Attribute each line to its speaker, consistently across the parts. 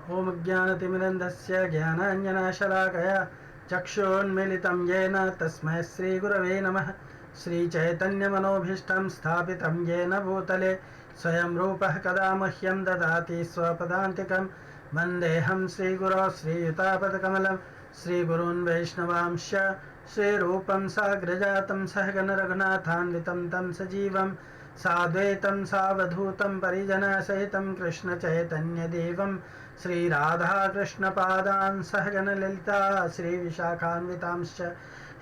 Speaker 1: ओम ज्ञानतिमिरन्धस्य ज्ञानाञ्जनशलाकया चक्षुन्मीलितं येन तस्मै श्रीगुरवे नमः। श्रीचैतन्यमनोभीष्टं स्थापितं येन भूतले स्वयं रूपः कदा मह्यं ददाति स्वपदान्तिकं। वन्देऽहं श्रीगुरो श्रीयुतापदकमलं श्रीगुरून् वैष्णवांश्च श्रीरूपं साग्रजातं सहगण रघुनाथान्वितं तं सजीवं साद्वैतं सावधूतं परिजनसहितं कृष्णचैतन्यदेवं श्रीराधाकृष्णपादान् सहगण ललिता श्रीविशाखान्वितांश्च।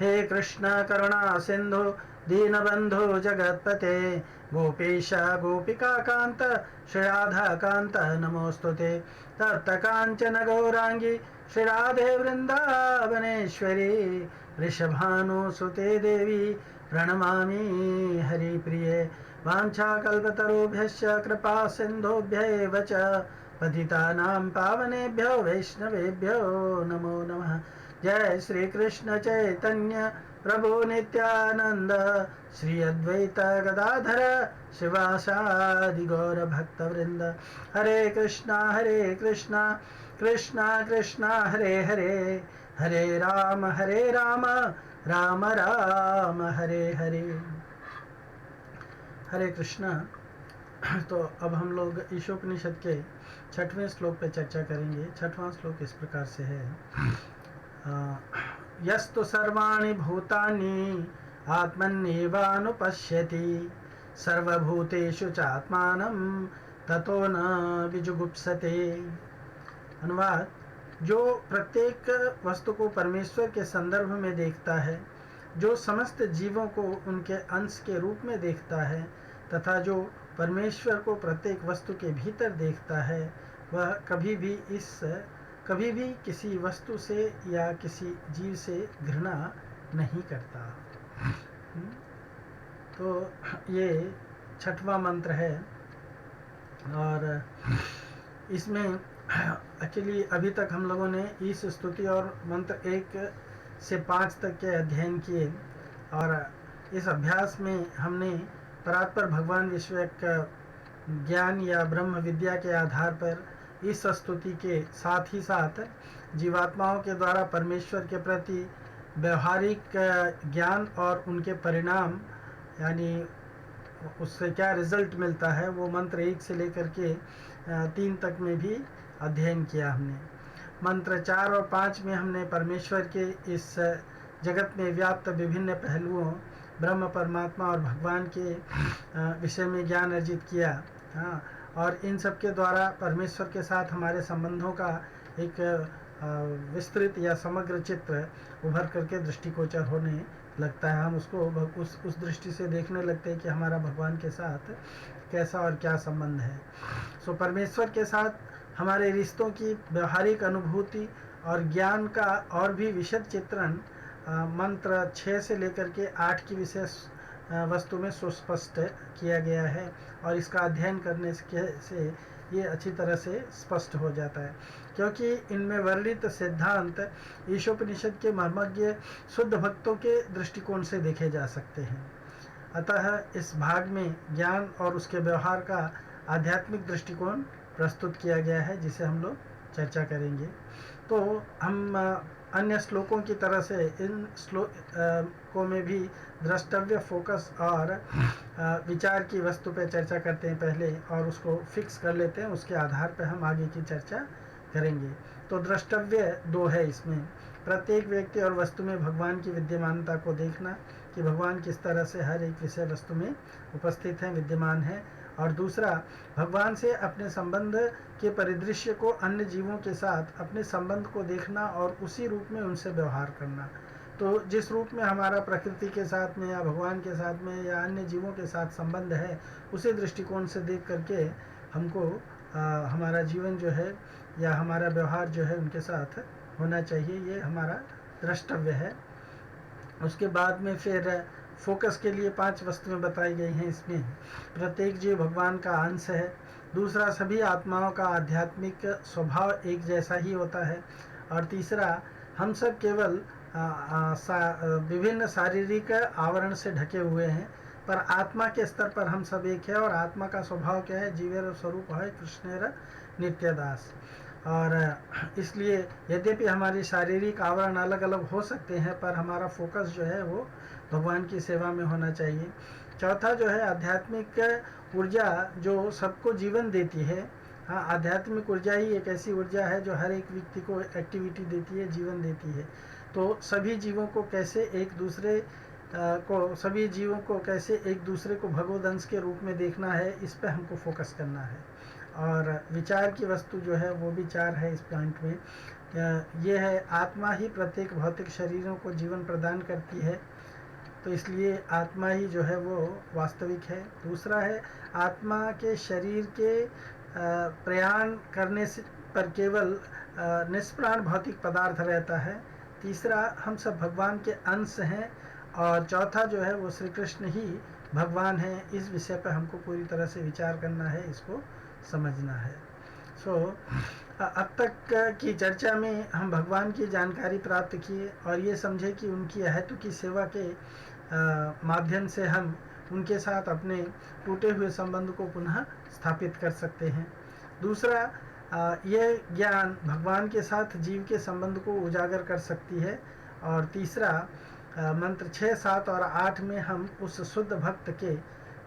Speaker 1: हे कृष्ण करुणा सिन्धु दीनबन्धु जगत्पते गोपीश गोपिकान्त श्रीराधाकान्त नमोऽस्तुते। तप्तकाञ्चन गौराङ्गी श्रीराधे वृन्दावनेश्वरी वृषभानुसुते देवी प्रणमामि हरिप्रिये। वाञ्छाकल्पतरुभ्यश्च कृपा सिन्धुभ्यैव च पतितानां पावनेभ्यो वैष्णवेभ्यो नमो नमः। जय श्री कृष्ण चैतन्य प्रभु नित्यानंद श्री अद्वैत गदाधर शिवासादि गौर भक्त वृंद। हरे कृष्णा कृष्णा कृष्णा हरे हरे, हरे राम राम राम हरे हरे। हरे कृष्णा। तो अब हम लोग ईशोपनिषद के 6वें श्लोक पे चर्चा करेंगे। 6वां श्लोक इस प्रकार से है। यस्तु सर्वाणि भूतानि आत्मन्येवानुपश्यति सर्वभूतेषु चात्मानं ततो न विजुगुप्सते। अनुवाद: जो प्रत्येक वस्तु को परमेश्वर के संदर्भ में देखता है, जो समस्त जीवों को उनके अंश के रूप में देखता है तथा जो परमेश्वर को प्रत्येक वस्तु के भीतर देखता है, वह कभी भी किसी वस्तु से या किसी जीव से घृणा नहीं करता। तो ये 6वां मंत्र है और इसमें एक्चुअली अभी तक हम लोगों ने ईश स्तुति और मंत्र 1 से 5 तक के अध्ययन किए और इस अभ्यास में हमने परात्पर भगवान विश्व का ज्ञान या ब्रह्म विद्या के आधार पर इस स्तुति के साथ ही साथ जीवात्माओं के द्वारा परमेश्वर के प्रति व्यवहारिक ज्ञान और उनके परिणाम, यानी उससे क्या रिजल्ट मिलता है, वो मंत्र 1 से लेकर के 3 तक में भी अध्ययन किया हमने। मंत्र 4 और 5 में हमने परमेश्वर के इस जगत में व्याप्त विभिन्न पहलुओं, ब्रह्म, परमात्मा और भगवान के विषय में ज्ञान अर्जित किया। हाँ, और इन सब के द्वारा परमेश्वर के साथ हमारे संबंधों का एक विस्तृत या समग्र चित्र उभर करके दृष्टिगोचर होने लगता है। हम उसको उस दृष्टि से देखने लगते हैं कि हमारा भगवान के साथ कैसा और क्या संबंध है। सो परमेश्वर के साथ हमारे रिश्तों की व्यवहारिक अनुभूति और ज्ञान का और भी विशद चित्रण मंत्र 6 से लेकर के 8 की विशेष वस्तु में सुस्पष्ट किया गया है और इसका अध्ययन करने से ये अच्छी तरह से स्पष्ट हो जाता है, क्योंकि इनमें वर्णित सिद्धांत ईशोपनिषद के मर्मज्ञ शुद्ध भक्तों के दृष्टिकोण से देखे जा सकते हैं। अतः इस भाग में ज्ञान और उसके व्यवहार का आध्यात्मिक दृष्टिकोण प्रस्तुत किया गया है, जिसे हम लोग चर्चा करेंगे। तो हम अन्य श्लोकों की तरह से इन श्लोकों में भी द्रष्टव्य, फोकस और विचार की वस्तु पर चर्चा करते हैं पहले और उसको फिक्स कर लेते हैं, उसके आधार पर हम आगे की चर्चा करेंगे। तो द्रष्टव्य 2 है इसमें। प्रत्येक व्यक्ति और वस्तु में भगवान की विद्यमानता को देखना कि भगवान किस तरह से हर एक विषय वस्तु में उपस्थित है, विद्यमान है। और दूसरा, भगवान से अपने संबंध के परिदृश्य को अन्य जीवों के साथ अपने संबंध को देखना और उसी रूप में उनसे व्यवहार करना। तो जिस रूप में हमारा प्रकृति के साथ में या भगवान के साथ में या अन्य जीवों के साथ संबंध है, उसी दृष्टिकोण से देख करके हमको हमारा जीवन जो है या हमारा व्यवहार जो है उनके साथ होना चाहिए। ये हमारा द्रष्टव्य है। उसके बाद में फिर फोकस के लिए 5 वस्तुएं बताई गई हैं इसमें। प्रत्येक जीव भगवान का अंश है। दूसरा, सभी आत्माओं का आध्यात्मिक स्वभाव एक जैसा ही होता है। और तीसरा, हम सब केवल विभिन्न शारीरिक आवरण से ढके हुए हैं, पर आत्मा के स्तर पर हम सब एक है। और आत्मा का स्वभाव क्या है? जीवेर स्वरूप है कृष्णेर नित्यदास। और इसलिए यद्यपि हमारे शारीरिक आवरण अलग अलग हो सकते हैं, पर हमारा फोकस जो है वो भगवान की सेवा में होना चाहिए। चौथा जो है आध्यात्मिक ऊर्जा जो सबको जीवन देती है। हाँ, आध्यात्मिक ऊर्जा ही एक ऐसी ऊर्जा है जो हर एक व्यक्ति को एक्टिविटी देती है, जीवन देती है। तो सभी जीवों को कैसे एक दूसरे सभी जीवों को कैसे एक दूसरे को भगवद अंश के रूप में देखना है, इस पे हमको फोकस करना है। और विचार की वस्तु जो है वो विचार है इस पॉइंट में, ये है आत्मा ही प्रत्येक भौतिक शरीरों को जीवन प्रदान करती है, तो इसलिए आत्मा ही जो है वो वास्तविक है। दूसरा है आत्मा के शरीर के प्रयाण करने से पर केवल निष्प्राण भौतिक पदार्थ रहता है। तीसरा, हम सब भगवान के अंश हैं। और चौथा जो है वो श्री कृष्ण ही भगवान है। इस विषय पर हमको पूरी तरह से विचार करना है, इसको समझना है। अब तक की चर्चा में हम भगवान की जानकारी प्राप्त किए और ये समझे कि उनकी अहेतु की सेवा के माध्यम से हम उनके साथ अपने टूटे हुए संबंध को पुनः स्थापित कर सकते हैं। दूसरा, ये ज्ञान भगवान के साथ जीव के संबंध को उजागर कर सकती है। और तीसरा, मंत्र 6, 7 और 8 में हम उस शुद्ध भक्त के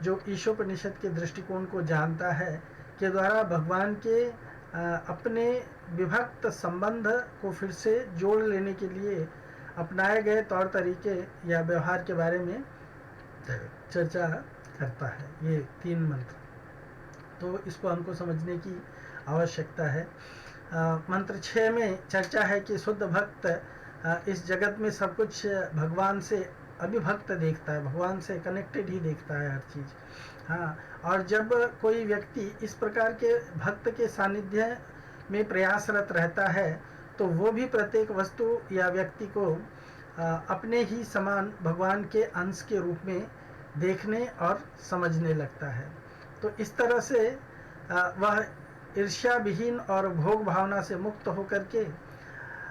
Speaker 1: जो ईशोपनिषद के दृष्टिकोण को जानता है के द्वारा भगवान के अपने विभक्त संबंध को फिर से जोड़ लेने के लिए अपनाए गए तौर तरीके या व्यवहार के बारे में चर्चा करता है। ये 3 मंत्र, तो इसको हमको समझने की आवश्यकता है। मंत्र 6 में चर्चा है कि शुद्ध भक्त इस जगत में सब कुछ भगवान से अभिभक्त देखता है, भगवान से कनेक्टेड ही देखता है हर चीज़। हाँ, और जब कोई व्यक्ति इस प्रकार के भक्त के सानिध्य में प्रयासरत रहता है तो वो भी प्रत्येक वस्तु या व्यक्ति को अपने ही समान भगवान के अंश के रूप में देखने और समझने लगता है। तो इस तरह से वह ईर्ष्या विहीन और भोग भावना से मुक्त होकर के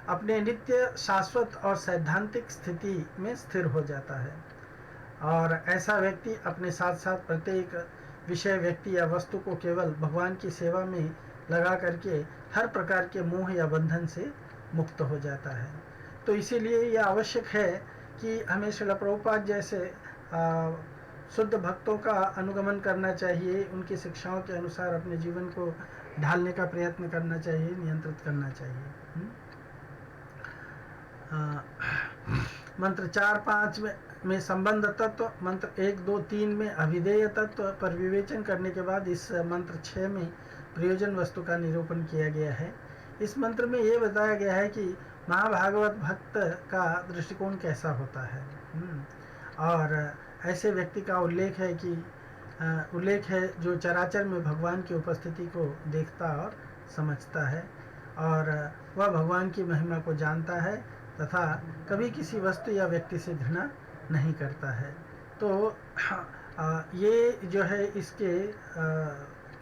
Speaker 1: अपने नित्य शाश्वत और सैद्धांतिक स्थिति में स्थिर हो जाता है। और ऐसा व्यक्ति अपने साथ साथ प्रत्येक विषय, व्यक्ति या वस्तु को केवल भगवान की सेवा में लगा करके हर प्रकार के मोह या बंधन से मुक्त हो जाता है। तो इसीलिए यह आवश्यक है कि हमें श्रील प्रभुपाद जैसे शुद्ध भक्तों का अनुगमन करना चाहिए, उनकी शिक्षाओं के अनुसार अपने जीवन को ढालने का प्रयत्न करना चाहिए, नियंत्रित करना चाहिए। मंत्र 4, 5 में संबंध तत्व, मंत्र 1, 2, 3 में अभिधेय तत्व पर विवेचन करने के बाद इस मंत्र 6 में प्रयोजन वस्तु का निरूपण किया गया है। इस मंत्र में ये बताया गया है कि महाभागवत भक्त का दृष्टिकोण कैसा होता है। और ऐसे व्यक्ति का उल्लेख है जो चराचर में भगवान की उपस्थिति को देखता और समझता है और वह भगवान की महिमा को जानता है तथा कभी किसी वस्तु या व्यक्ति से घृणा नहीं करता है। तो ये जो है इसके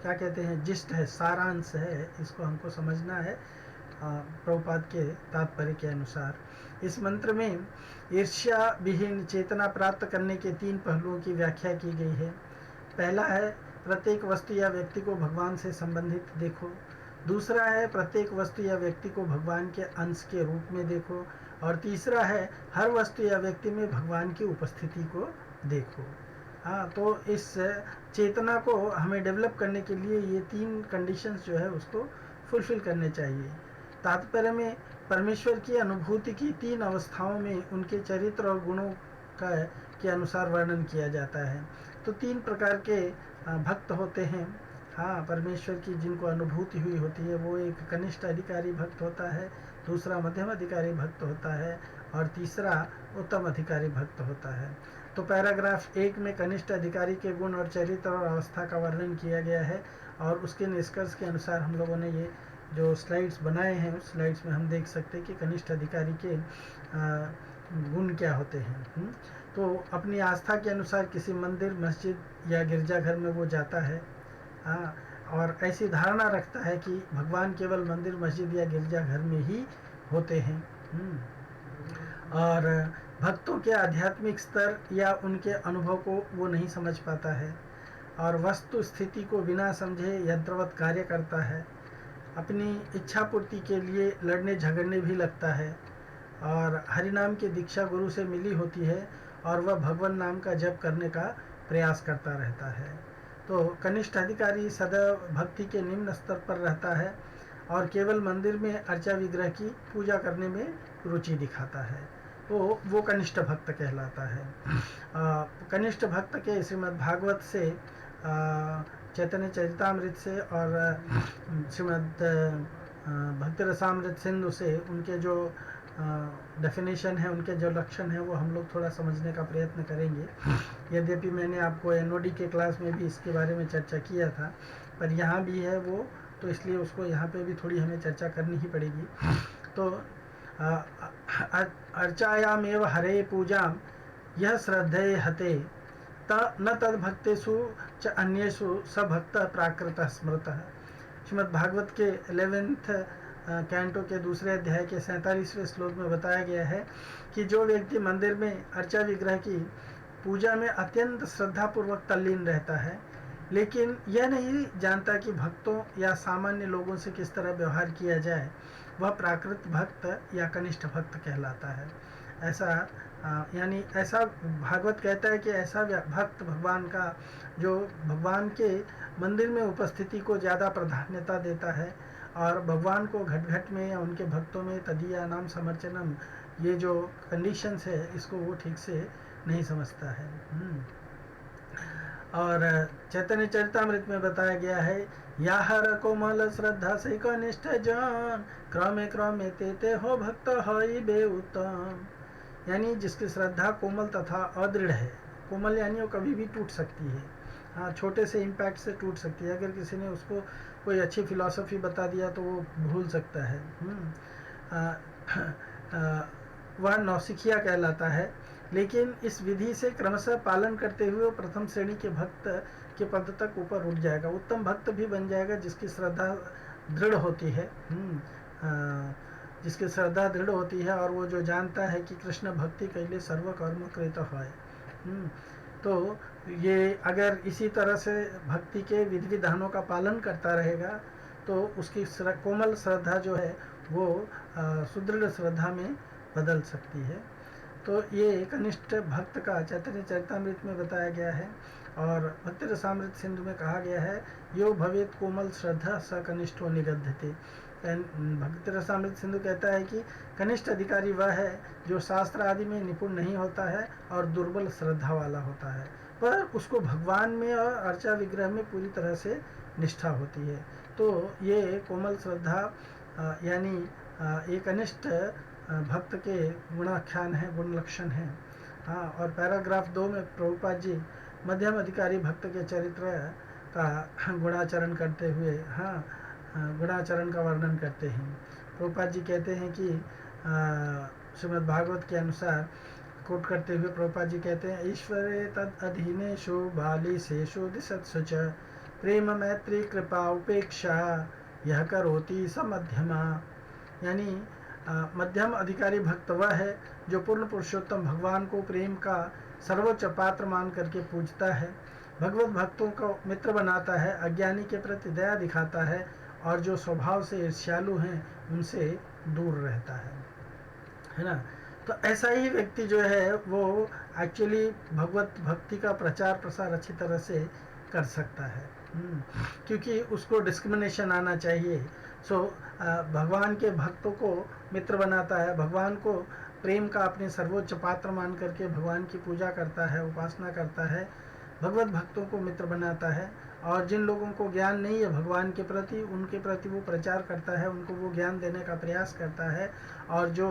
Speaker 1: क्या कहते हैं, जिस्ट है, सारांश है, इसको हमको समझना है प्रभुपाद के तात्पर्य के अनुसार। इस मंत्र में ईर्ष्या विहीन चेतना प्राप्त करने के 3 पहलुओं की व्याख्या की गई है। पहला है प्रत्येक वस्तु या व्यक्ति को भगवान से संबंधित देखो। दूसरा है प्रत्येक वस्तु या व्यक्ति को भगवान के अंश के रूप में देखो। और तीसरा है हर वस्तु या व्यक्ति में भगवान की उपस्थिति को देखो। हाँ, तो इस चेतना को हमें डेवलप करने के लिए ये 3 कंडीशंस जो है उसको फुलफिल करने चाहिए। तात्पर्य में परमेश्वर की अनुभूति की 3 अवस्थाओं में उनके चरित्र और गुणों के अनुसार वर्णन किया जाता है। तो 3 प्रकार के भक्त होते हैं। हाँ, परमेश्वर की जिनको अनुभूति हुई होती है वो एक कनिष्ठ अधिकारी भक्त होता है, दूसरा मध्यम अधिकारी भक्त होता है और तीसरा उत्तम अधिकारी भक्त होता है। तो पैराग्राफ 1 में कनिष्ठ अधिकारी के गुण और चरित्र और अवस्था का वर्णन किया गया है और उसके निष्कर्ष के अनुसार हम लोगों ने ये जो स्लाइड्स बनाए हैं उस स्लाइड्स में हम देख सकते हैं कि कनिष्ठ अधिकारी के गुण क्या होते हैं। तो अपनी आस्था के अनुसार किसी मंदिर, मस्जिद या गिरजाघर में वो जाता है और ऐसी धारणा रखता है कि भगवान केवल मंदिर, मस्जिद या गिरजाघर में ही होते हैं। और भक्तों के आध्यात्मिक स्तर या उनके अनुभव को वो नहीं समझ पाता है और वस्तु स्थिति को बिना समझे यंत्रवत कार्य करता है। अपनी इच्छा पूर्ति के लिए लड़ने झगड़ने भी लगता है, और हरिनाम की दीक्षा गुरु से मिली होती है और वह भगवान नाम का जप करने का प्रयास करता रहता है। तो कनिष्ठ अधिकारी सदैव भक्ति के निम्न स्तर पर रहता है और केवल मंदिर में अर्चा विग्रह की पूजा करने में रुचि दिखाता है। वो कनिष्ठ भक्त कहलाता है। कनिष्ठ भक्त के श्रीमद् भागवत से, चैतन्य चरितामृत से और श्रीमद् भक्ति रसामृत सिंधु से उनके जो डेफिनेशन है, उनके जो लक्षण है, वो हम लोग थोड़ा समझने का प्रयत्न करेंगे। यद्यपि मैंने आपको एनओडी के क्लास में भी इसके बारे में चर्चा किया था, पर यहाँ भी है वो, तो इसलिए उसको यहाँ पे भी थोड़ी हमें चर्चा करनी ही पड़ेगी। तो अर्चायामेव हरे पूजाम यह श्रद्धेय हते न तद भक्तेषु च अन्येषु स भक्त प्राकृत स्मृतः। श्रीमद् भागवत के 11th कैंटो के दूसरे अध्याय के 47वें श्लोक में बताया गया है कि जो व्यक्ति मंदिर में अर्चा विग्रह की पूजा में अत्यंत श्रद्धापूर्वक तल्लीन रहता है, लेकिन यह नहीं जानता कि भक्तों या सामान्य लोगों से किस तरह व्यवहार किया जाए, वह प्राकृत भक्त या कनिष्ठ भक्त कहलाता है। ऐसा यानी ऐसा भागवत कहता है कि ऐसा भक्त भगवान का, जो भगवान के मंदिर में उपस्थिति को ज़्यादा प्राधान्यता देता है और भगवान को घट घट में या उनके भक्तों में तदीया नाम समर्चनम, ये जो कंडीशंस है, इसको वो ठीक से नहीं समझता है। और चैतन्य चरितामृत में बताया गया है, या हर कोमल श्रद्धा से कनिष्ठ जन क्रमे क्रमे ते हो भक्त हई बे उत्तम। यानी जिसकी श्रद्धा कोमल तथा अदृढ़ है। कोमल यानी वो कभी भी टूट सकती है, हाँ, छोटे से इम्पैक्ट से टूट सकती है। अगर किसी ने उसको कोई अच्छी फिलॉसफी बता दिया तो वो भूल सकता है। वह नौसिखिया कहलाता है, लेकिन इस विधि से क्रमशः पालन करते हुए वो प्रथम श्रेणी के भक्त के पद तक ऊपर उठ जाएगा, उत्तम भक्त भी बन जाएगा, जिसकी श्रद्धा दृढ़ होती है। जिसकी श्रद्धा दृढ़ होती है और वो जो जानता है कि कृष्ण भक्ति के लिए सर्व कर्म कृत है। तो ये अगर इसी तरह से भक्ति के विधि विधानों का पालन करता रहेगा तो उसकी कोमल श्रद्धा जो है वो सुदृढ़ श्रद्धा में बदल सकती है। तो ये कनिष्ठ भक्त का चैतन्य चरितामृत में बताया गया है और भक्ति रसामृत सिंधु में कहा गया है, यो भवेत कोमल श्रद्धा स कनिष्ठो निगध्यते। भक्ति रसामृत सिंधु कहता है कि कनिष्ठ अधिकारी वह है जो शास्त्र आदि में निपुण नहीं होता है और दुर्बल श्रद्धा वाला होता है, पर उसको भगवान में और अर्चा विग्रह में पूरी तरह से निष्ठा होती है। तो ये कोमल श्रद्धा यानी एक कनिष्ठ भक्त के गुणाख्यान है, गुण लक्षण है। हाँ, और पैराग्राफ 2 में प्रभुपाद जी मध्यम अधिकारी भक्त के चरित्र का गुणाचरण करते हुए, हाँ, गुणाचरण का वर्णन करते हैं। प्रभुपाद जी कहते हैं कि श्रीमद् भागवत के अनुसार कोट करते हुए प्रभुपाद जी कहते हैं, ईश्वरे तद अधीनेषु बालिशेषु दिशत्सु च प्रेम मैत्री कृपा उपेक्षा यह करोति स मध्यमा। यानी मध्यम अधिकारी भक्त वह है जो पूर्ण पुरुषोत्तम भगवान को प्रेम का सर्वोच्च पात्र मान करके पूजता है, भगवत भक्तों को मित्र बनाता है, अज्ञानी के प्रति दया दिखाता है और जो स्वभाव से ईर्ष्यालु हैं उनसे दूर रहता है ना। तो ऐसा ही व्यक्ति जो है वो एक्चुअली भगवत भक्ति का प्रचार प्रसार अच्छी तरह से कर सकता है, क्योंकि उसको डिस्क्रिमिनेशन आना चाहिए। भगवान के भक्तों को मित्र बनाता है, भगवान को प्रेम का अपने सर्वोच्च पात्र मान करके भगवान की पूजा करता है, उपासना करता है, भगवत भक्तों को मित्र बनाता है, और जिन लोगों को ज्ञान नहीं है भगवान के प्रति, उनके प्रति वो प्रचार करता है, उनको वो ज्ञान देने का प्रयास करता है, और जो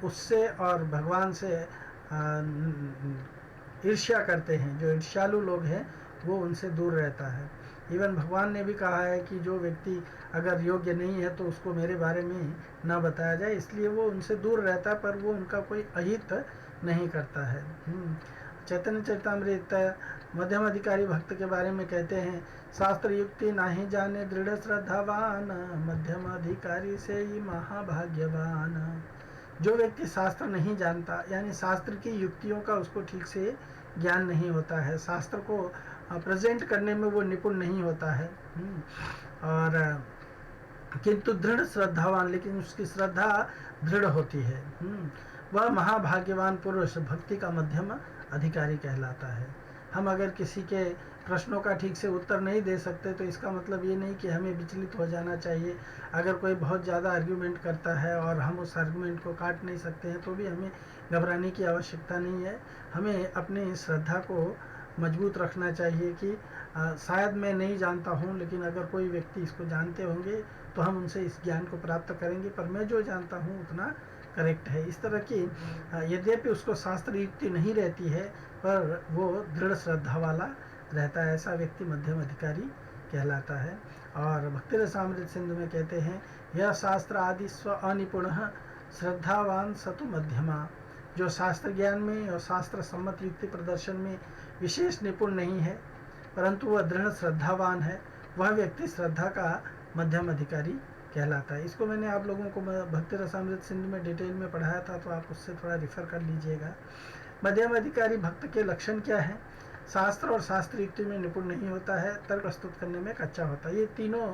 Speaker 1: उससे और भगवान से ईर्ष्या करते हैं, जो ईर्ष्यालु लोग हैं, वो उनसे दूर रहता है। इवन भगवान ने भी कहा है कि जो व्यक्ति अगर योग्य नहीं है तो उसको मेरे बारे में ना बताया जाए, इसलिए वो उनसे दूर रहता है, पर वो उनका कोई अहित नहीं करता है। चैतन्य चरितामृत मध्यम अधिकारी भक्त के बारे में कहते हैं, शास्त्र युक्ति नाही जाने दृढ़ श्रद्धावान मध्यम अधिकारी से ही महाभाग्यवान। जो व्यक्ति शास्त्र नहीं जानता, यानी शास्त्र की युक्तियों का उसको ठीक से ज्ञान नहीं होता है, शास्त्र को प्रेजेंट करने में वो निपुण नहीं होता है, और किंतु दृढ़ श्रद्धावान, लेकिन उसकी श्रद्धा दृढ़ होती है, वह महाभाग्यवान पुरुष भक्ति का मध्यम अधिकारी कहलाता है। हम अगर किसी के प्रश्नों का ठीक से उत्तर नहीं दे सकते तो इसका मतलब ये नहीं कि हमें विचलित हो जाना चाहिए। अगर कोई बहुत ज़्यादा आर्ग्यूमेंट करता है और हम उस आर्ग्यूमेंट को काट नहीं सकते हैं तो भी हमें घबराने की आवश्यकता नहीं है। हमें अपनी श्रद्धा को मजबूत रखना चाहिए कि शायद मैं नहीं जानता हूँ, लेकिन अगर कोई व्यक्ति इसको जानते होंगे तो हम उनसे इस ज्ञान को प्राप्त करेंगे, पर मैं जो जानता हूँ उतना करेक्ट है। इस तरह की यद्यपि उसको शास्त्र युक्ति नहीं रहती है पर वो दृढ़ श्रद्धा वाला रहता है, ऐसा व्यक्ति मध्यम अधिकारी कहलाता है। और भक्ति रसामृत सिंधु में कहते हैं, यह शास्त्र आदि स्व अनिपुण श्रद्धावान सतु मध्यमा। जो शास्त्र ज्ञान में और शास्त्र सम्मत युक्ति प्रदर्शन में विशेष निपुण नहीं है परंतु वह दृढ़ श्रद्धावान है, वह व्यक्ति श्रद्धा का मध्यम अधिकारी कहलाता है। इसको मैंने आप लोगों को भक्ति रसामृत सिंधु में डिटेल में पढ़ाया था, तो आप उससे थोड़ा रिफर कर लीजिएगा। मध्यम अधिकारी भक्त के लक्षण क्या है? शास्त्र और शास्त्र युक्ति में निपुण नहीं होता है, तर्क प्रस्तुत करने में कच्चा होता है। ये तीनों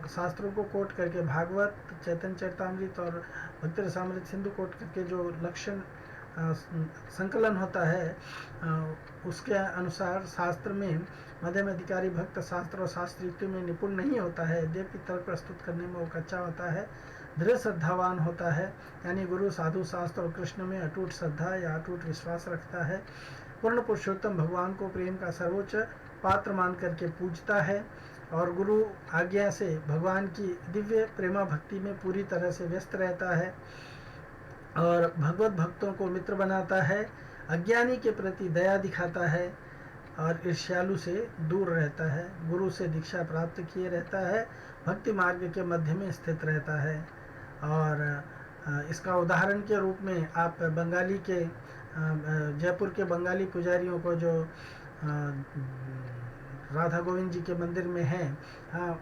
Speaker 1: शास्त्रों को कोट करके, भागवत, चैतन्य चरितामृत और भक्ति रसामृत सिंधु कोट करके जो लक्षण संकलन होता है उसके अनुसार शास्त्र में मध्यम अधिकारी भक्त शास्त्र और शास्त्र युक्ति में निपुण नहीं होता है, यद्यपि तर्क प्रस्तुत करने में वो कच्चा होता है, दृढ़ श्रद्धावान होता है, यानी गुरु, साधु, शास्त्र और कृष्ण में अटूट श्रद्धा या अटूट विश्वास रखता है, पूर्ण पुरुषोत्तम भगवान को प्रेम का सर्वोच्च पात्र मान करके पूजता है और गुरु आज्ञा से भगवान की दिव्य प्रेमा भक्ति में पूरी तरह से व्यस्त रहता है और भगवत भक्तों को मित्र बनाता है, अज्ञानी के प्रति दया दिखाता है और ईर्ष्यालु से दूर रहता है, गुरु से दीक्षा प्राप्त किए रहता है, भक्ति मार्ग के मध्य में स्थित रहता है। और इसका उदाहरण के रूप में आप बंगाली के जयपुर के बंगाली पुजारियों को जो राधा गोविंद जी के मंदिर में हैं,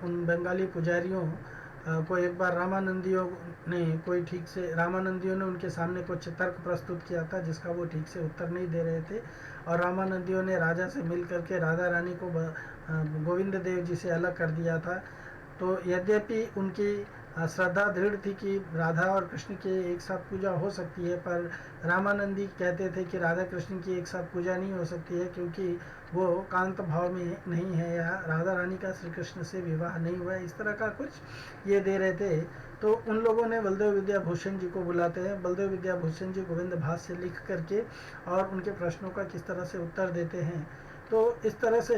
Speaker 1: उन बंगाली पुजारियों को एक बार रामानंदियों ने उनके सामने कुछ तर्क प्रस्तुत किया था जिसका वो ठीक से उत्तर नहीं दे रहे थे और रामानंदियों ने राजा से मिल करके राधा रानी को गोविंद देव जी से अलग कर दिया था। तो यद्यपि उनकी श्रद्धा दृढ़ थी कि राधा और कृष्ण की एक साथ पूजा हो सकती है, पर रामानंदी कहते थे कि राधा कृष्ण की एक साथ पूजा नहीं हो सकती है क्योंकि वो कांत भाव में नहीं है या राधा रानी का श्री कृष्ण से विवाह नहीं हुआ है, इस तरह का कुछ ये दे रहे थे। तो उन लोगों ने बलदेव विद्याभूषण जी को बुलाते हैं, बलदेव विद्याभूषण जी गोविंद भाष्य लिख करके और उनके प्रश्नों का किस तरह से उत्तर देते हैं। तो इस तरह से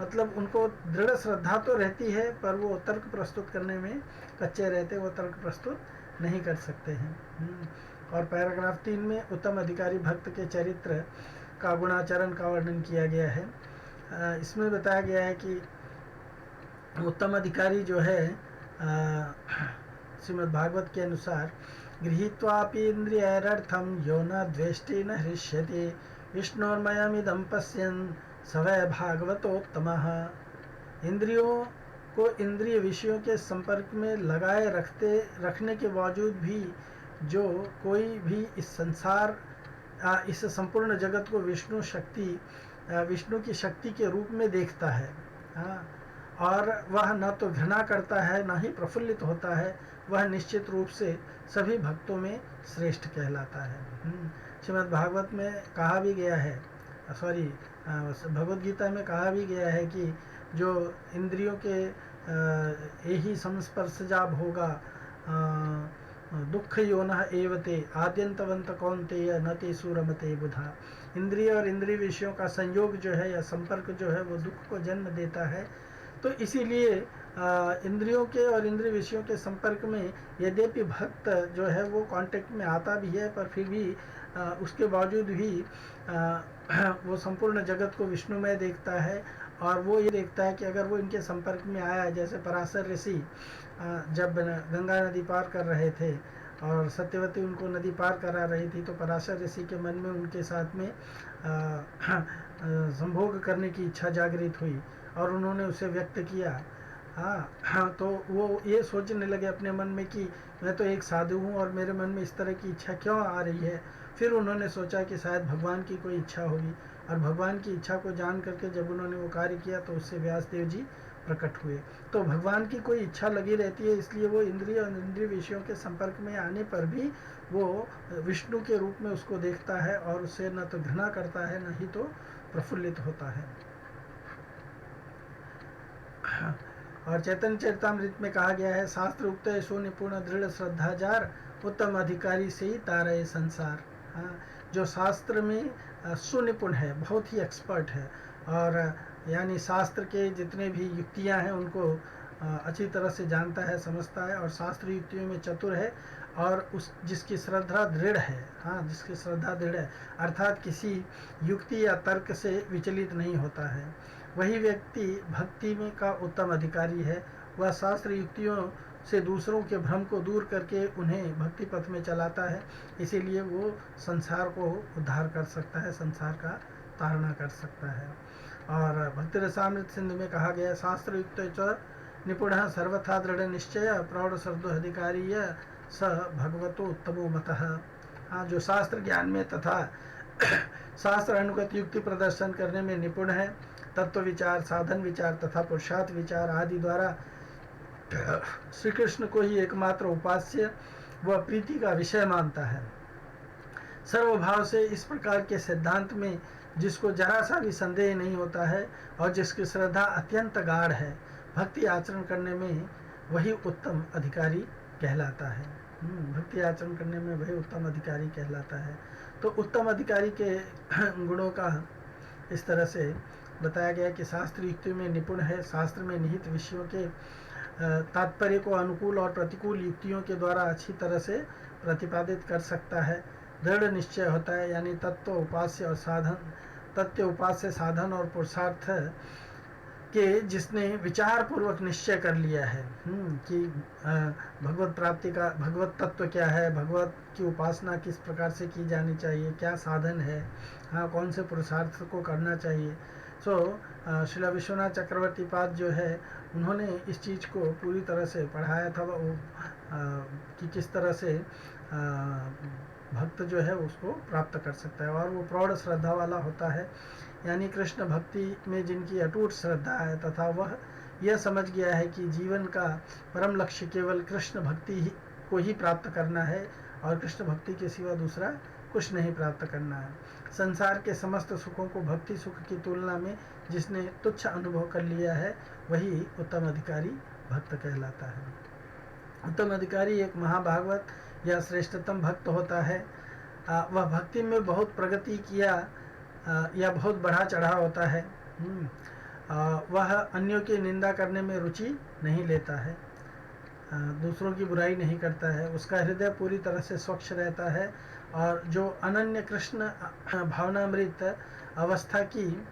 Speaker 1: मतलब उनको दृढ़ श्रद्धा तो रहती है पर वो तर्क प्रस्तुत करने में कच्चे रहते, वो तर्क प्रस्तुत नहीं कर सकते हैं। और पैराग्राफ 3 में उत्तम अधिकारी भक्त के चरित्र का गुणाचरण का वर्णन किया गया है। इसमें बताया गया है कि उत्तम अधिकारी जो है श्रीमद् भागवत के अनुसार, गृहीत्वापि इंद्रियैरर्थम यो न द्वेष्टि न हृष्यति विष्णोर्मयमिदं पश्यन् स वै भागवतोत्तमः। इंद्रियों को इंद्रिय विषयों के संपर्क में लगाए रखने के बावजूद भी जो कोई भी इस संसार इस संपूर्ण जगत को विष्णु की शक्ति के रूप में देखता है, और वह न तो घृणा करता है न ही प्रफुल्लित होता है, वह निश्चित रूप से सभी भक्तों में श्रेष्ठ कहलाता है। श्रीमद् भागवत में कहा भी गया है, भगवद गीता में कहा भी गया है कि जो इंद्रियों के यही संस्पर्शजा भोगा दुख योनः एवते आद्यंतवंत कौन्तेय न ते सूरमते बुधा। इंद्रिय और इंद्रिय विषयों का संयोग जो है या संपर्क जो है वो दुख को जन्म देता है। तो इसीलिए इंद्रियों के और इंद्रिय विषयों के संपर्क में यद्यपि भक्त जो है वो कांटेक्ट में आता भी है, पर फिर भी उसके बावजूद भी वो संपूर्ण जगत को विष्णुमय देखता है और वो ये देखता है कि अगर वो इनके संपर्क में आया, जैसे पराशर ऋषि जब गंगा नदी पार कर रहे थे और सत्यवती उनको नदी पार करा रही थी, तो पराशर ऋषि के मन में उनके साथ में संभोग करने की इच्छा जागृत हुई और उन्होंने उसे व्यक्त किया। तो वो ये सोचने लगे अपने मन में कि मैं तो एक साधु हूँ और मेरे मन में इस तरह की इच्छा क्यों आ रही है। फिर उन्होंने सोचा कि शायद भगवान की कोई इच्छा होगी और भगवान की इच्छा को जान करके जब उन्होंने वो कार्य किया तो उससे व्यासदेव जी प्रकट हुए। तो भगवान की कोई इच्छा लगी रहती है, इसलिए वो इंद्रिय और इंद्रिय विषयों के संपर्क में आने पर भी वो विष्णु के रूप में उसको देखता है और उससे न तो घृणा करता है, न ही तो प्रफुल्लित होता है। और चैतन्य चरितामृत में कहा गया है, शास्त्र उक्त सुनिपुण दृढ़ श्रद्धाचार उत्तम अधिकारी से ही तारे संसार। हाँ, जो शास्त्र में सुनिपुण है, बहुत ही एक्सपर्ट है, और यानी शास्त्र के जितने भी युक्तियां हैं उनको अच्छी तरह से जानता है, समझता है, और शास्त्र युक्तियों में चतुर है, और उस जिसकी श्रद्धा दृढ़ है, हाँ, जिसकी श्रद्धा दृढ़ है, अर्थात किसी युक्ति या तर्क से विचलित नहीं होता है, वही व्यक्ति भक्ति में का उत्तम अधिकारी है। वह शास्त्र युक्तियों से दूसरों के भ्रम को दूर करके उन्हें भक्ति पथ में चलाता है, इसीलिए वो संसार को उद्धार कर सकता है, संसार का तारणा कर सकता है। और भक्ति रसामृत सिंधु में कहा गया, शास्त्र युक्त च निपुण सर्वथा दृढ़ निश्चय प्रौढ़ शब्दो अधिकारी स भगवतो उत्तमो मतः। हाँ, जो शास्त्र ज्ञान में तथा शास्त्र अनुगत युक्ति प्रदर्शन करने में निपुण है, तत्व विचार, साधन विचार तथा पुरुषार्थ विचार आदि द्वारा श्री कृष्ण को ही एकमात्र उपास्य व प्रीति का विषय मानता है। सर्वभाव से इस प्रकार के सिद्धांत में जिसको जरा सा भी संदेह नहीं होता है और जिसकी श्रद्धा अत्यंत गाढ़ है, भक्ति आचरण करने में वही उत्तम अधिकारी कहलाता है। भक्ति आचरण करने में वही उत्तम अधिकारी कहलाता है। तो उत्तम अधिकारी के गुणों का इस तरह से बताया गया कि शास्त्र युक्ति में निपुण है, शास्त्र में निहित विषयों के तात्पर्य को अनुकूल और प्रतिकूल युक्तियों के द्वारा अच्छी तरह से प्रतिपादित कर सकता है, दृढ़ निश्चय होता है, यानी तत्व उपास्य साधन और पुरुषार्थ के जिसने विचार पूर्वक निश्चय कर लिया है कि भगवत प्राप्ति का भगवत तत्व क्या है, भगवत की उपासना किस प्रकार से की जानी चाहिए, क्या साधन है, हाँ, कौन से पुरुषार्थ को करना चाहिए। श्रीला विश्वनाथ चक्रवर्ती पाद जो है, उन्होंने इस चीज़ को पूरी तरह से पढ़ाया था वो कि किस तरह से भक्त जो है उसको प्राप्त कर सकता है, और वो प्रौढ़ श्रद्धा वाला होता है, यानी कृष्ण भक्ति में जिनकी अटूट श्रद्धा है तथा वह यह समझ गया है कि जीवन का परम लक्ष्य केवल कृष्ण भक्ति को ही प्राप्त करना है और कृष्ण भक्ति के सिवा दूसरा कुछ नहीं प्राप्त करना है। संसार के समस्त सुखों को भक्ति सुख की तुलना में जिसने तुच्छ अनुभव कर लिया है, वही उत्तम अधिकारी भक्त कहलाता है। उत्तम अधिकारी एक महाभागवत या श्रेष्ठतम भक्त होता है। वह भक्ति में बहुत प्रगति किया या बहुत बढ़ा चढ़ा होता है। वह अन्यों की निंदा करने में रुचि नहीं लेता है, दूसरों की बुराई नहीं करता है, उसका हृदय पूरी तरह से स्वच्छ रहता है, और जो अनन्य कृष्ण भावनामृत अवस्था की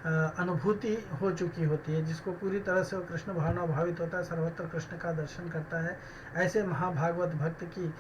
Speaker 1: अनुभूति हो चुकी होती है, जिसको पूरी तरह से वो कृष्ण भावना भावित होता है, सर्वत्र कृष्ण का दर्शन करता है, ऐसे महाभागवत भक्त की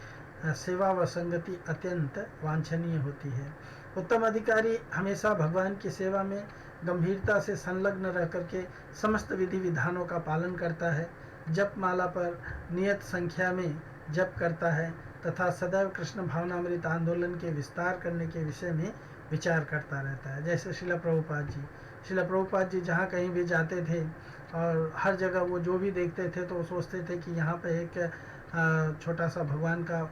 Speaker 1: सेवा व संगति अत्यंत वांछनीय होती है। उत्तम अधिकारी हमेशा भगवान की सेवा में गंभीरता से संलग्न रह करके समस्त विधि विधानों का पालन करता है, जप माला पर नियत संख्या में जप करता है तथा सदैव कृष्ण भावनामृत आंदोलन के विस्तार करने के विषय में विचार करता रहता है। जैसे शिला प्रभुपाद जी जहाँ कहीं भी जाते थे और हर जगह वो जो भी देखते थे तो वो सोचते थे कि यहाँ पे एक छोटा सा भगवान का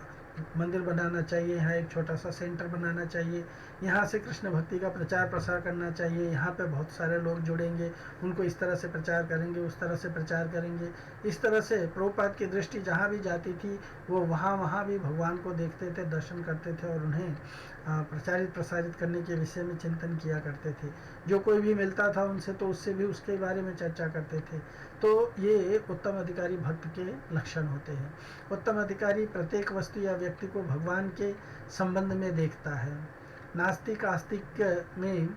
Speaker 1: मंदिर बनाना चाहिए, यहाँ एक छोटा सा सेंटर बनाना चाहिए, यहाँ से कृष्ण भक्ति का प्रचार प्रसार करना चाहिए, यहाँ पे बहुत सारे लोग जुड़ेंगे, उनको इस तरह से प्रचार करेंगे, उस तरह से प्रचार करेंगे। इस तरह से प्रभुपाद की दृष्टि जहाँ भी जाती थी वो वहाँ भी भगवान को देखते थे, दर्शन करते थे और उन्हें प्रचारित प्रसारित करने के विषय में चिंतन किया करते थे। जो कोई भी मिलता था उनसे तो उससे भी उसके बारे में चर्चा करते थे। तो ये उत्तम अधिकारी भक्त के लक्षण होते हैं। उत्तम अधिकारी प्रत्येक वस्तु या व्यक्ति को भगवान के संबंध में देखता है, नास्तिक आस्तिक में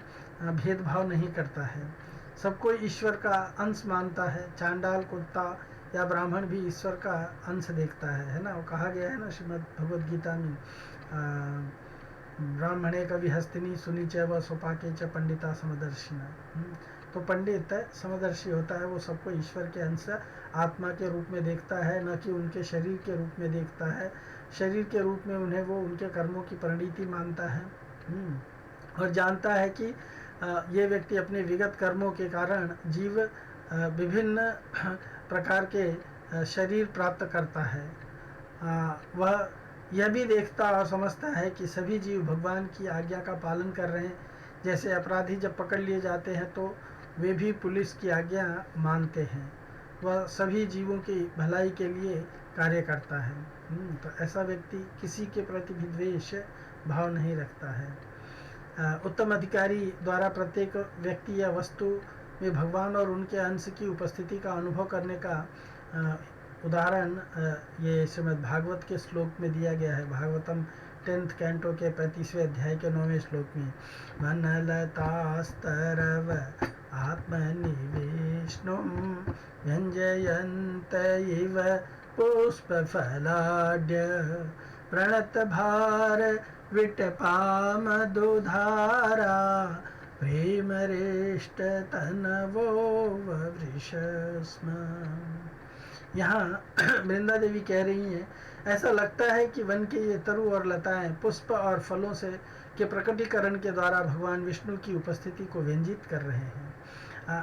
Speaker 1: भेदभाव नहीं करता है, सबको ईश्वर का अंश मानता है, चांडाल कुत्ता या ब्राह्मण भी ईश्वर का अंश देखता है ना। वो कहा गया है ना श्रीमद् भगवद गीता में, ब्राह्मणे कवि हस्तिनी सुनी च व सोपाके च पंडिता समदर्शिना। तो पंडित समदर्शी होता है, वो सबको ईश्वर के अंश आत्मा के रूप में देखता है, न कि उनके शरीर के रूप में देखता है। शरीर के रूप में उन्हें वो उनके कर्मों की परिणति मानता है और जानता है कि ये व्यक्ति अपने विगत कर्मों के कारण जीव विभिन्न प्रकार के शरीर प्राप्त करता है, वह यह भी देखता और समझता है कि सभी जीव भगवान की आज्ञा का पालन कर रहे हैं। जैसे अपराधी जब पकड़ लिए जाते हैं तो वे भी पुलिस की आज्ञा मानते हैं। वह सभी जीवों की भलाई के लिए कार्य करता है। तो ऐसा व्यक्ति किसी के प्रति भी द्वेष भाव नहीं रखता है। उत्तम अधिकारी द्वारा प्रत्येक व्यक्ति या वस्तु में भगवान और उनके अंश की उपस्थिति का अनुभव करने का उदाहरण ये श्रीमद् भागवत के श्लोक में दिया गया है। भागवतम 10th कैंटो के 35वें अध्याय के 9वें श्लोक में मनलतास्तरव आत्मनिवेष्णुं व्यञ्जयन्त इव पुष्पफलाढ्य प्रणतभार विटपामधुधारा प्रेमरेष्ट तनवो ववृषस्म। यहाँ वृंदा देवी कह रही हैं, ऐसा लगता है कि वन के ये तरु और लताएं पुष्प और फलों से के प्रकटीकरण के द्वारा भगवान विष्णु की उपस्थिति को व्यंजित कर रहे हैं।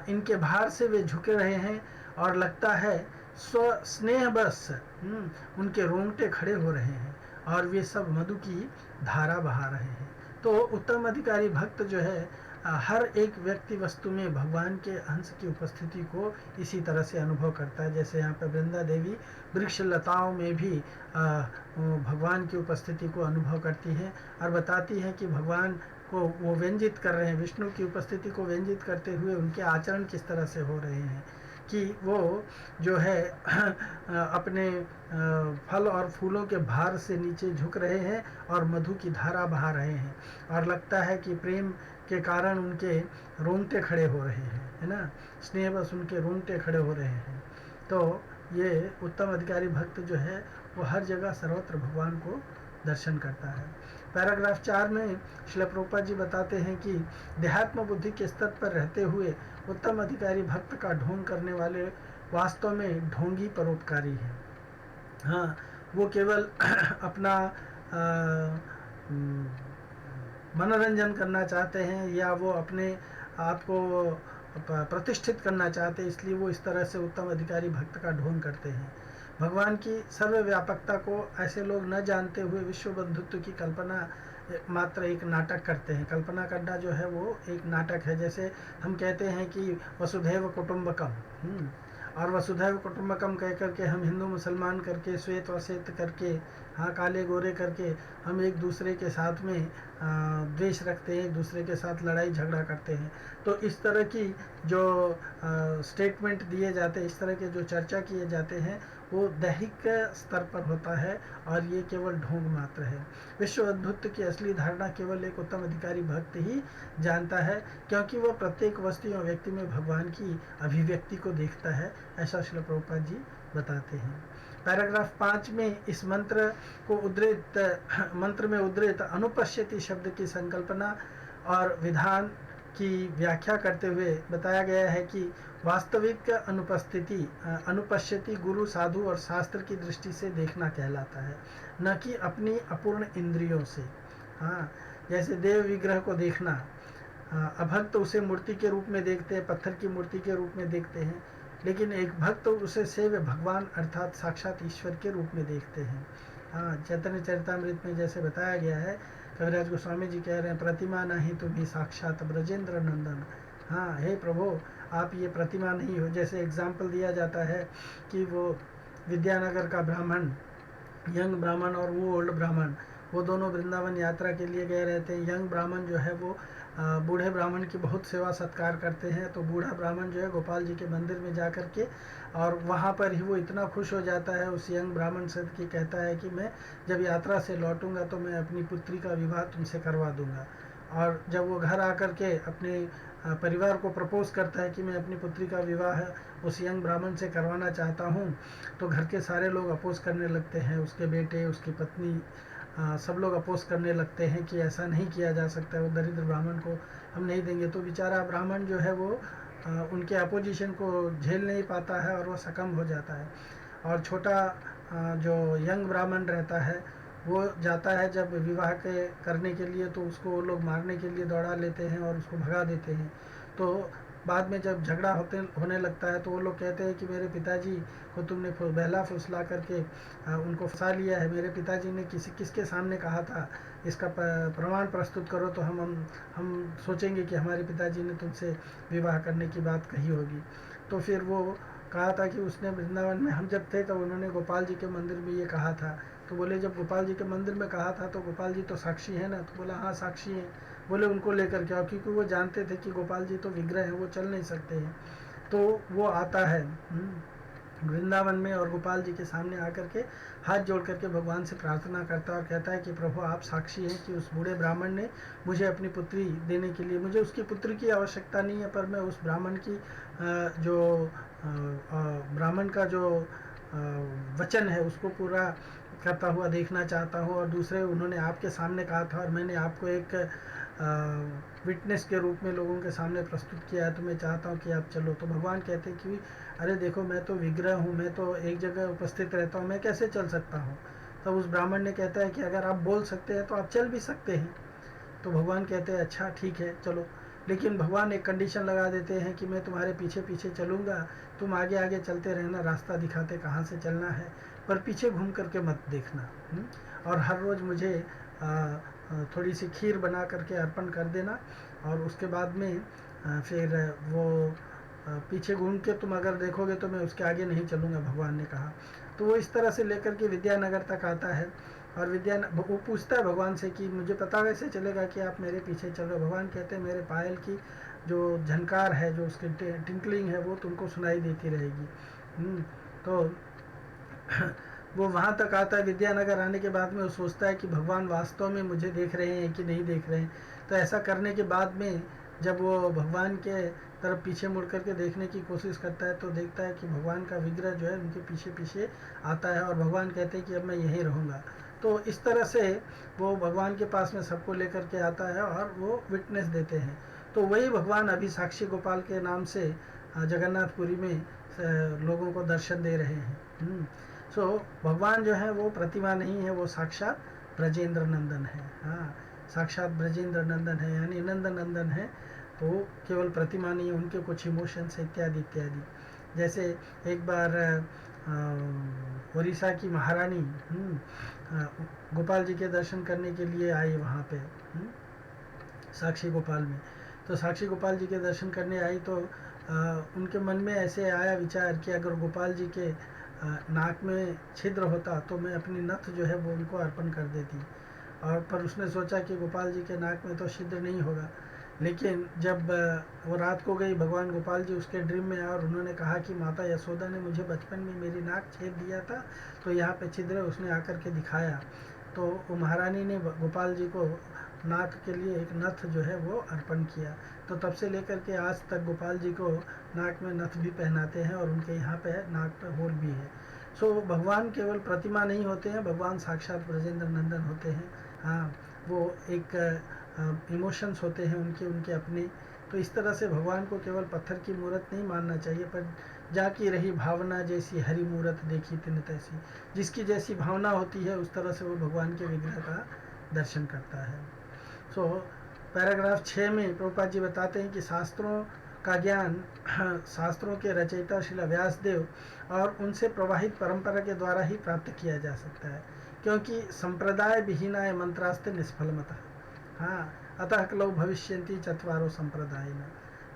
Speaker 1: इनके भार से वे झुके रहे हैं और लगता है स्व स्नेह बस उनके रोंगटे खड़े हो रहे हैं और वे सब मधु की धारा बहा रहे हैं। तो उत्तम अधिकारी भक्त जो है हर एक व्यक्ति वस्तु में भगवान के अंश की उपस्थिति को इसी तरह से अनुभव करता है। जैसे यहाँ पर वृंदा देवी वृक्ष लताओं में भी भगवान की उपस्थिति को अनुभव करती हैं और बताती हैं कि भगवान को वो व्यंजित कर रहे हैं, विष्णु की उपस्थिति को व्यंजित करते हुए उनके आचरण किस तरह से हो रहे हैं कि वो जो है अपने फल और फूलों के भार से नीचे झुक रहे हैं और मधु की धारा बहा रहे हैं और लगता है कि प्रेम के कारण उनके रोंगटे खड़े हो रहे हैं, है ना, स्नेह बस उनके रोंगटे खड़े हो रहे हैं। तो ये उत्तम अधिकारी भक्त जो है वो हर जगह सर्वत्र भगवान को दर्शन करता है। पैराग्राफ 4 में श्रील प्रभुपाद जी बताते हैं कि देहात्म बुद्धि के स्तर पर रहते हुए उत्तम अधिकारी भक्त का ढोंग करने वाले वास्तव में ढोंगी परोपकारी हैं। हाँ, वो केवल अपना मनोरंजन करना चाहते हैं या वो अपने आप को प्रतिष्ठित करना चाहते हैं, इसलिए वो इस तरह से उत्तम अधिकारी भक्त का ढोंग करते हैं। भगवान की सर्वव्यापकता को ऐसे लोग न जानते हुए विश्व बंधुत्व की कल्पना मात्र एक नाटक करते हैं। कल्पना करना जो है वो एक नाटक है। जैसे हम कहते हैं कि वसुधैव कुटुंबकम, और वसुधैव कुटुंबकम कह करके हम हिंदू मुसलमान करके श्वेत अश्वेत करके, हाँ, काले गोरे करके हम एक दूसरे के साथ में द्वेष रखते हैं, एक दूसरे के साथ लड़ाई झगड़ा करते हैं। तो इस तरह की जो स्टेटमेंट दिए जाते हैं, इस तरह के जो चर्चा किए जाते हैं वो दैहिक स्तर पर होता है और ये केवल ढोंग मात्र है। विश्व अद्भुत की असली धारणा केवल एक उत्तम अधिकारी भक्त ही जानता है, क्योंकि वह प्रत्येक वस्तु और व्यक्ति में भगवान की अभिव्यक्ति को देखता है, ऐसा श्रील प्रभुपाद जी बताते हैं। पैराग्राफ 5 में इस मंत्र में उद्धृत अनुपश्यति शब्द की संकल्पना और विधान की व्याख्या करते हुए बताया गया है कि वास्तविक अनुपश्यति गुरु, साधु और शास्त्र की दृष्टि से देखना कहलाता है, न कि अपनी अपूर्ण इंद्रियों से। हाँ, जैसे देव विग्रह को देखना, अभक्त उसे मूर्ति के रूप में देखते हैं, पत्थर की मूर्ति के रूप में देखते हैं, लेकिन एक भक्त उसे सेव्य भगवान अर्थात साक्षात ईश्वर के रूप में देखते हैं। हाँ, चैतन्य चरितामृत में जैसे बताया गया है, कविराज गोस्वामी जी कह रहे हैं, प्रतिमा नहीं तुम्ही साक्षात ब्रजेंद्र नंदन। हाँ, हे प्रभु, आप ये प्रतिमा नहीं हो। जैसे एग्जाम्पल दिया जाता है कि वो विद्यानगर का ब्राह्मण, यंग ब्राह्मण और वो ओल्ड ब्राह्मण, वो दोनों वृंदावन यात्रा के लिए गए रहते हैं। यंग ब्राह्मण जो है वो बूढ़े ब्राह्मण की बहुत सेवा सत्कार करते हैं। तो बूढ़ा ब्राह्मण जो है गोपाल जी के मंदिर में जा कर के और वहाँ पर ही वो इतना खुश हो जाता है उस यंग ब्राह्मण से कि कहता है कि मैं जब यात्रा से लौटूंगा तो मैं अपनी पुत्री का विवाह तुमसे करवा दूंगा। और जब वो घर आकर के अपने परिवार को प्रपोज करता है कि मैं अपनी पुत्री का विवाह उस यंग ब्राह्मण से करवाना चाहता हूँ, तो घर के सारे लोग अपोज करने लगते हैं, उसके बेटे, उसकी पत्नी, सब लोग अपोज करने लगते हैं कि ऐसा नहीं किया जा सकता, वो दरिद्र ब्राह्मण को हम नहीं देंगे। तो बेचारा ब्राह्मण जो है वो उनके अपोजिशन को झेल नहीं पाता है और वो सकम हो जाता है। और छोटा जो यंग ब्राह्मण रहता है वो जाता है जब विवाह करने के लिए, तो उसको वो लोग मारने के लिए दौड़ा लेते हैं और उसको भगा देते हैं। तो बाद में जब झगड़ा होने लगता है तो वो लोग कहते हैं कि मेरे पिताजी को तुमने बहला फुसला करके उनको फंसा लिया है, मेरे पिताजी ने किसके सामने कहा था, इसका प्रमाण प्रस्तुत करो तो हम सोचेंगे कि हमारे पिताजी ने तुमसे विवाह करने की बात कही होगी। तो फिर वो कहा था कि उसने वृंदावन में हम जब थे तो उन्होंने गोपाल जी के मंदिर में ये कहा था। तो बोले जब गोपाल जी के मंदिर में कहा था तो गोपाल जी तो साक्षी है ना। तो बोला हाँ साक्षी हैं। बोले उनको लेकर के आओ, क्योंकि वो जानते थे कि गोपाल जी तो विग्रह हैं, वो चल नहीं सकते हैं। तो वो आता है वृंदावन में और गोपाल जी के सामने आकर के हाथ जोड़ करके भगवान से प्रार्थना करता है और कहता है कि प्रभु आप साक्षी हैं कि उस बूढ़े ब्राह्मण ने मुझे अपनी पुत्री देने के लिए, मुझे उसकी पुत्री की आवश्यकता नहीं है, पर मैं उस ब्राह्मण की जो ब्राह्मण का जो वचन है उसको पूरा करता हुआ देखना चाहता हूँ। और दूसरे उन्होंने आपके सामने कहा था और मैंने आपको एक विटनेस के रूप में लोगों के सामने प्रस्तुत किया है, तो मैं चाहता हूँ कि आप चलो। तो भगवान कहते हैं कि अरे देखो मैं तो विग्रह हूँ, मैं तो एक जगह उपस्थित रहता हूँ, मैं कैसे चल सकता हूँ। तब उस ब्राह्मण ने कहता है कि अगर आप बोल सकते हैं तो आप चल भी सकते हैं। तो भगवान कहते हैं अच्छा ठीक है चलो, लेकिन भगवान एक कंडीशन लगा देते हैं कि मैं तुम्हारे पीछे पीछे चलूँगा, तुम आगे आगे चलते रहना, रास्ता दिखाते कहाँ से चलना है, पर पीछे घूम करके मत देखना। और हर रोज़ मुझे थोड़ी सी खीर बना करके अर्पण कर देना, और उसके बाद में फिर वो पीछे घूम के तुम अगर देखोगे तो मैं उसके आगे नहीं चलूँगा, भगवान ने कहा। तो वो इस तरह से लेकर के विद्यानगर तक आता है और वो पूछता है भगवान से कि मुझे पता कैसे चलेगा कि आप मेरे पीछे चल रहे हो। भगवान कहते हैं मेरे पायल की जो झनकार है, जो उसकी टिंकलिंग है, वो तुमको सुनाई देती रहेगी। तो वो वहाँ तक आता है। विद्यानगर आने के बाद में वो सोचता है कि भगवान वास्तव में मुझे देख रहे हैं कि नहीं देख रहे हैं। तो ऐसा करने के बाद में जब वो भगवान के तरफ पीछे मुड़ करके देखने की कोशिश करता है तो देखता है कि भगवान का विग्रह जो है उनके पीछे पीछे आता है, और भगवान कहते हैं कि अब मैं यहीं रहूँगा। तो इस तरह से वो भगवान के पास में सबको लेकर के आता है और वो विटनेस देते हैं। तो वही भगवान अभी साक्षी गोपाल के नाम से जगन्नाथपुरी में लोगों को दर्शन दे रहे हैं। सो भगवान जो है वो प्रतिमा नहीं है, वो साक्षात ब्रजेंद्र नंदन है। हाँ, साक्षात ब्रजेंद्र नंदन है, यानी नंद नंदन है। तो केवल प्रतिमा नहीं है, उनके कुछ इमोशंस इत्यादि इत्यादि। जैसे एक बार उड़ीसा की महारानी गोपाल जी के दर्शन करने के लिए आई वहाँ पे साक्षी गोपाल में। तो साक्षी गोपाल जी के दर्शन करने आई तो उनके मन में ऐसे आया विचार कि अगर गोपाल जी के नाक में छिद्र होता तो मैं अपनी नथ जो है वो उनको अर्पण कर देती। और पर उसने सोचा कि गोपाल जी के नाक में तो छिद्र नहीं होगा। लेकिन जब वो रात को गई, भगवान गोपाल जी उसके ड्रीम में आए और उन्होंने कहा कि माता यशोदा ने मुझे बचपन में मेरी नाक छेद दिया था, तो यहाँ पे छिद्र है। उसने आकर के दिखाया तो वो महारानी ने गोपाल जी को नाक के लिए एक नथ जो है वो अर्पण किया। तो तब से लेकर के आज तक गोपाल जी को नाक में नथ भी पहनाते हैं और उनके यहाँ पे नाक पे होल भी है। सो भगवान केवल प्रतिमा नहीं होते हैं, भगवान साक्षात ब्रजेंद्र नंदन होते हैं। हाँ, वो एक इमोशंस होते हैं उनके उनके अपने। तो इस तरह से भगवान को केवल पत्थर की मूर्त नहीं मानना चाहिए, पर जाकी रही भावना जैसी हरी मूर्त देखी तिन तैसी। जिसकी जैसी भावना होती है उस तरह से वो भगवान के विग्रह का दर्शन करता है। सो पैराग्राफ 6 में प्रभुपाद जी बताते हैं कि शास्त्रों का ज्ञान शास्त्रों के रचयिता श्रील व्यासदेव और उनसे प्रवाहित परंपरा के द्वारा ही प्राप्त किया जा सकता है, क्योंकि संप्रदाय विहीनाय मंत्रास्ते निष्फलमतः। हाँ, अतः कलौ भविष्यन्ति चत्वारो संप्रदाय न।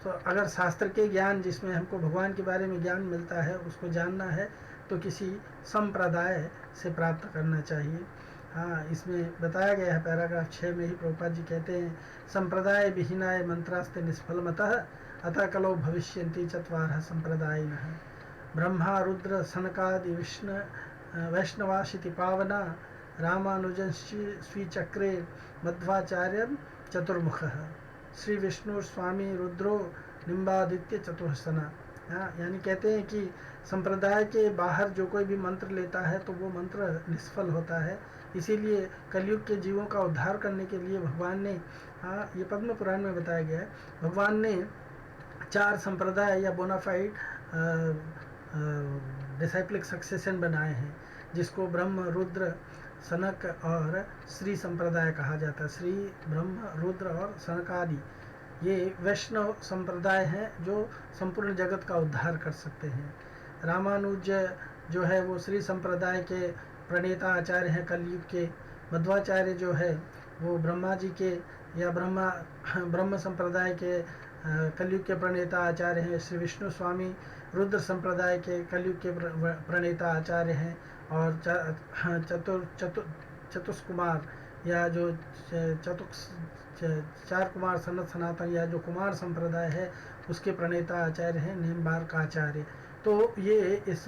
Speaker 1: तो अगर शास्त्र के ज्ञान जिसमें हमको भगवान के बारे में ज्ञान मिलता है उसको जानना है तो किसी संप्रदाय से प्राप्त करना चाहिए। हाँ, इसमें बताया गया है पैराग्राफ 6 में ही प्रभुपाद जी कहते हैं संप्रदाय विहीनाय मंत्रास्ते निष्फलमतः अतः कलौ भविष्यन्ति चत्वारः संप्रदायिनः। ब्रह्मा रुद्र सनकादि विष्णु वैष्णवाशिति पावना रामानुजंश्च स्वीचक्रे मध्वाचार्य चतुर्मुखः श्री विष्णु स्वामी रुद्रो निम्बादित्य चतुर्सना। यानी कहते हैं कि संप्रदाय के बाहर जो कोई भी मंत्र लेता है तो वो मंत्र निष्फल होता है। इसीलिए कलयुग के जीवों का उद्धार करने के लिए भगवान ने, ये पद्म पुराण में बताया गया है, भगवान ने 4 संप्रदाय या बोनाफाइड डिसाइप्लिक सक्सेशन बनाए हैं, जिसको ब्रह्म रुद्र सनक और श्री संप्रदाय कहा जाता है। श्री ब्रह्म रुद्र और सनक आदि ये वैष्णव संप्रदाय हैं जो संपूर्ण जगत का उद्धार कर सकते हैं। रामानुज जो है वो श्री संप्रदाय के प्रणेता आचार्य हैं कलयुग के। मध्वाचार्य जो है वो ब्रह्मा जी के या ब्रह्म संप्रदाय के कलयुग के प्रणेता आचार्य हैं। श्री विष्णु स्वामी रुद्र संप्रदाय के कलयुग के प्रणेता आचार्य हैं। और चतुष्कुमार या जो चार कुमार सनातन या जो कुमार संप्रदाय है उसके प्रणेता आचार्य हैं नेमबारक आचार्य। तो ये इस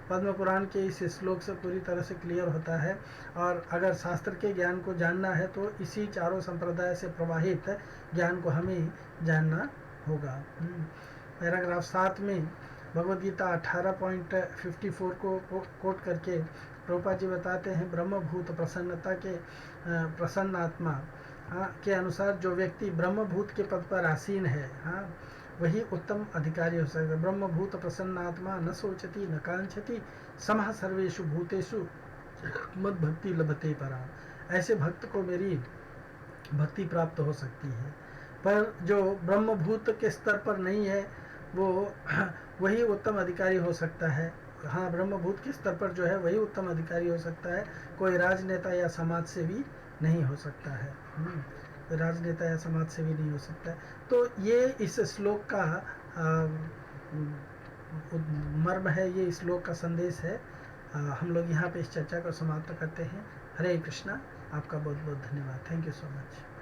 Speaker 1: पद्म पुराण के इस श्लोक से पूरी तरह से क्लियर होता है। और अगर शास्त्र के ज्ञान को जानना है तो इसी चारों संप्रदाय से प्रवाहित ज्ञान को हमें जानना होगा। पैराग्राफ 7 में भगवद गीता 18.54 को कोट करके प्रभुपाद जी बताते हैं, ब्रह्मभूत प्रसन्नता के प्रसन्न आत्मा के अनुसार जो व्यक्ति ब्रह्मभूत के पद पर आसीन है वही उत्तम अधिकारी हो सकता है। ब्रह्मभूत प्रसन्न आत्मा न सोचती न कांक्षति समः सर्वेषु भूतेषु मद भक्ति लभते पराम। ऐसे भक्त को मेरी भक्ति प्राप्त हो सकती है। पर जो ब्रह्मभूत के स्तर पर नहीं है वो वही उत्तम अधिकारी हो सकता है। हाँ, ब्रह्मभूत के स्तर पर जो है वही उत्तम अधिकारी हो सकता है, कोई राजनेता या समाज सेवी नहीं हो सकता है। राजनेता या समाज सेवी नहीं हो सकता है। तो ये इस श्लोक का मर्म है, ये इस श्लोक का संदेश है। हम लोग यहाँ पे इस चर्चा को समाप्त करते हैं। हरे कृष्णा। आपका बहुत बहुत धन्यवाद। Thank you so much.